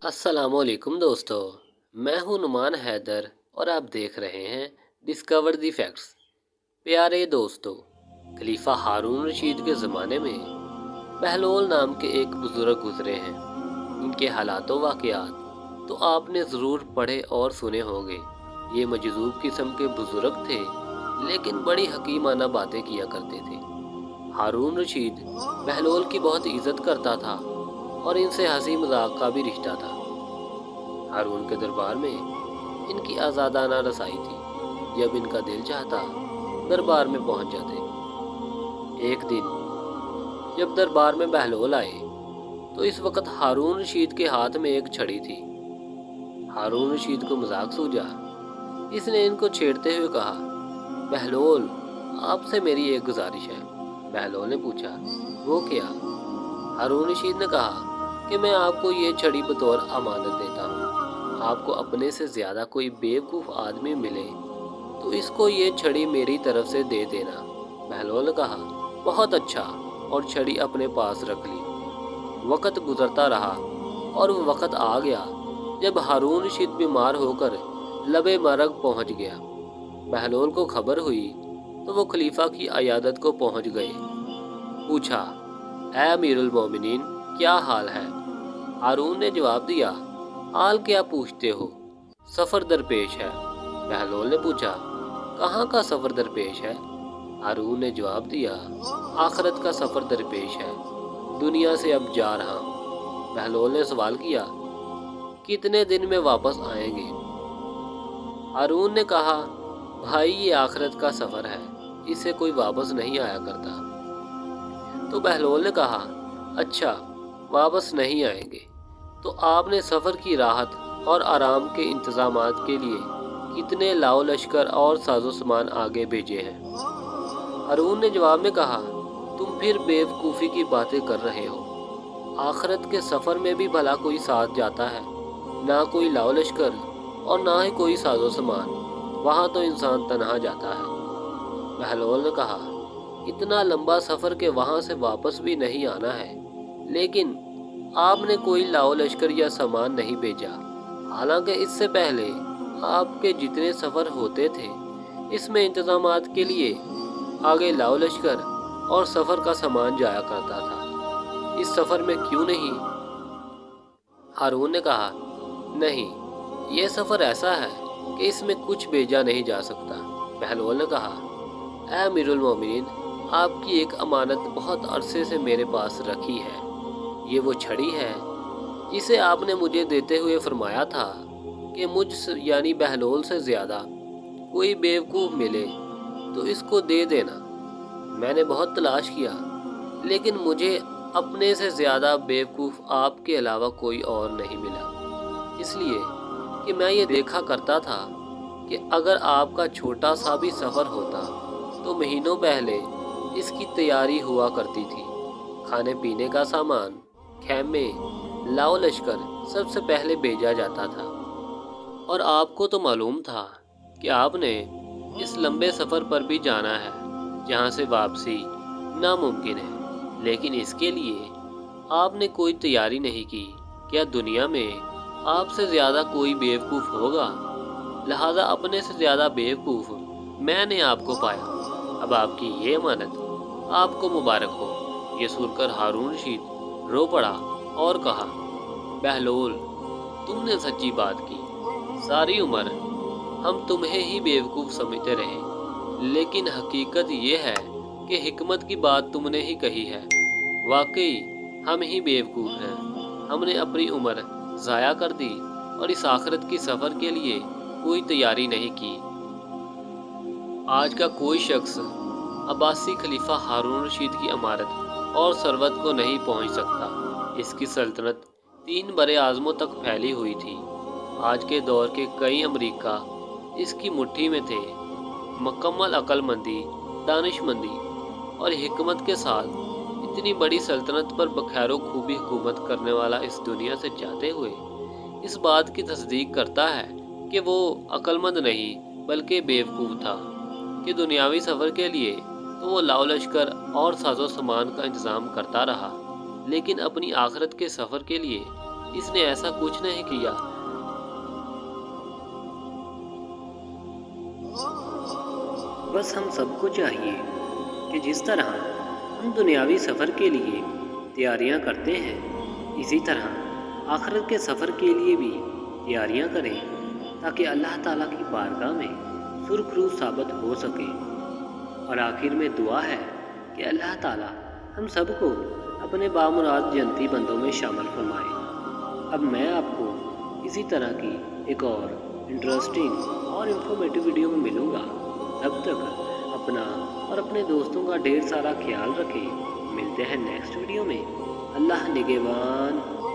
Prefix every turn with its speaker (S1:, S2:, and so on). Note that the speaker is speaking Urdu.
S1: السلام علیکم دوستو، میں ہوں نعمان حیدر اور آپ دیکھ رہے ہیں ڈسکور دی فیکٹس۔ پیارے دوستو، خلیفہ ہارون رشید کے زمانے میں بہلول نام کے ایک بزرگ گزرے ہیں۔ ان کے حالات و واقعات تو آپ نے ضرور پڑھے اور سنے ہوں گے۔ یہ مجذوب قسم کے بزرگ تھے لیکن بڑی حکیمانہ باتیں کیا کرتے تھے۔ ہارون رشید بہلول کی بہت عزت کرتا تھا اور ان سے ہنسی مذاق کا بھی رشتہ تھا۔ ہارون کے دربار میں ان کی آزادانہ رسائی تھی۔ جب ان کا دل چاہتا دربار میں پہنچ جاتے۔ ایک دن جب دربار میں بہلول آئے تو اس وقت ہارون رشید کے ہاتھ میں ایک چھڑی تھی۔ ہارون رشید کو مذاق سوجا۔ اس نے ان کو چھیڑتے ہوئے کہا، بہلول، آپ سے میری ایک گزارش ہے۔ بہلول نے پوچھا، وہ کیا؟ ہارون رشید نے کہا کہ میں آپ کو یہ چھڑی بطور امانت دیتا ہوں۔ آپ کو اپنے سے زیادہ کوئی بیوقوف آدمی ملے تو اس کو یہ چھڑی میری طرف سے دے دینا۔ بہلول نے کہا، بہت اچھا، اور چھڑی اپنے پاس رکھ لی۔ وقت گزرتا رہا اور وہ وقت آ گیا جب ہارون رشید بیمار ہو کر لبے مرگ پہنچ گیا۔ بہلول کو خبر ہوئی تو وہ خلیفہ کی عیادت کو پہنچ گئے۔ پوچھا، اے امیر المومنین، کیا حال ہے؟ ہارون نے جواب دیا، حال کیا پوچھتے ہو، سفر درپیش ہے۔ بہلول نے پوچھا، کہاں کا سفر درپیش ہے؟ ہارون نے جواب دیا، آخرت کا سفر درپیش ہے، دنیا سے اب جا رہا ہوں۔ بہلول نے سوال کیا، کتنے دن میں واپس آئیں گے؟ ہارون نے کہا، بھائی، یہ آخرت کا سفر ہے، اس سے کوئی واپس نہیں آیا کرتا۔ تو بہلول نے کہا، اچھا، واپس نہیں آئیں گے تو آپ نے سفر کی راحت اور آرام کے انتظامات کے لیے کتنے لاؤ لشکر اور ساز و سامان آگے بھیجے ہیں؟ ہارون نے جواب میں کہا، تم پھر بیوقوفی کی باتیں کر رہے ہو۔ آخرت کے سفر میں بھی بھلا کوئی ساتھ جاتا ہے؟ نہ کوئی لاؤ لشکر اور نہ ہی کوئی ساز و سامان، وہاں تو انسان تنہا جاتا ہے۔ بہلول نے کہا، اتنا لمبا سفر کہ وہاں سے واپس بھی نہیں آنا ہے، لیکن آپ نے کوئی لاؤ لشکر یا سامان نہیں بھیجا، حالانکہ اس سے پہلے آپ کے جتنے سفر ہوتے تھے اس میں انتظامات کے لیے آگے لاؤ لشکر اور سفر کا سامان جایا کرتا تھا، اس سفر میں کیوں نہیں؟ ہارون نے کہا، نہیں، یہ سفر ایسا ہے کہ اس میں کچھ بھیجا نہیں جا سکتا۔ بہلول نے کہا، اے امیر المومنین، آپ کی ایک امانت بہت عرصے سے میرے پاس رکھی ہے۔ یہ وہ چھڑی ہے جسے آپ نے مجھے دیتے ہوئے فرمایا تھا کہ مجھ یعنی بہلول سے زیادہ کوئی بیوقوف ملے تو اس کو دے دینا۔ میں نے بہت تلاش کیا لیکن مجھے اپنے سے زیادہ بیوقوف آپ کے علاوہ کوئی اور نہیں ملا، اس لیے کہ میں یہ دیکھا کرتا تھا کہ اگر آپ کا چھوٹا سا بھی سفر ہوتا تو مہینوں پہلے اس کی تیاری ہوا کرتی تھی۔ کھانے پینے کا سامان، خیمے، لاؤ لشکر سب سے پہلے بھیجا جاتا تھا، اور آپ کو تو معلوم تھا کہ آپ نے اس لمبے سفر پر بھی جانا ہے جہاں سے واپسی ناممکن ہے، لیکن اس کے لیے آپ نے کوئی تیاری نہیں کی۔ کیا دنیا میں آپ سے زیادہ کوئی بیوقوف ہوگا؟ لہذا اپنے سے زیادہ بیوقوف میں نے آپ کو پایا۔ اب آپ کی یہ امانت آپ کو مبارک ہو۔ یہ سن کر ہارون رشید رو پڑا اور کہا، بہلول، تم نے سچی بات کی۔ ساری عمر ہم تمہیں ہی بیوقوف سمجھتے رہے، لیکن حقیقت یہ ہے کہ حکمت کی بات تم نے ہی کہی ہے۔ واقعی ہم ہی بیوقوف ہیں، ہم نے اپنی عمر ضائع کر دی اور اس آخرت کی سفر کے لیے کوئی تیاری نہیں کی۔ آج کا کوئی شخص عباسی خلیفہ ہارون رشید کی عمارت اور ثروت کو نہیں پہنچ سکتا۔ اس کی سلطنت 3 برے اعظموں تک پھیلی ہوئی تھی۔ آج کے دور کے کئی امریکہ اس کی مٹھی میں تھے۔ مکمل عقل مندی، دانش مندی اور حکمت کے ساتھ اتنی بڑی سلطنت پر بخیر و خوبی حکومت کرنے والا اس دنیا سے جاتے ہوئے اس بات کی تصدیق کرتا ہے کہ وہ عقل مند نہیں بلکہ بیوقوف تھا کہ دنیاوی سفر کے لیے تو وہ لاؤ لشکر اور ساز و سامان کا انتظام کرتا رہا، لیکن اپنی آخرت کے سفر کے لیے اس نے ایسا کچھ نہیں کیا۔ بس ہم سب کو چاہیے کہ جس طرح ہم دنیاوی سفر کے لیے تیاریاں کرتے ہیں، اسی طرح آخرت کے سفر کے لیے بھی تیاریاں کریں تاکہ اللہ تعالیٰ کی بارگاہ میں سرخرو ثابت ہو سکے۔ اور آخر میں دعا ہے کہ اللہ تعالیٰ ہم سب کو اپنے بامراد جنتی بندوں میں شامل فرمائے۔ اب میں آپ کو اسی طرح کی ایک اور انٹرسٹنگ اور انفارمیٹیو ویڈیو میں ملوں گا۔ تب تک اپنا اور اپنے دوستوں کا ڈھیر سارا خیال رکھیں۔ ملتے ہیں نیکسٹ ویڈیو میں۔ اللہ نگہبان۔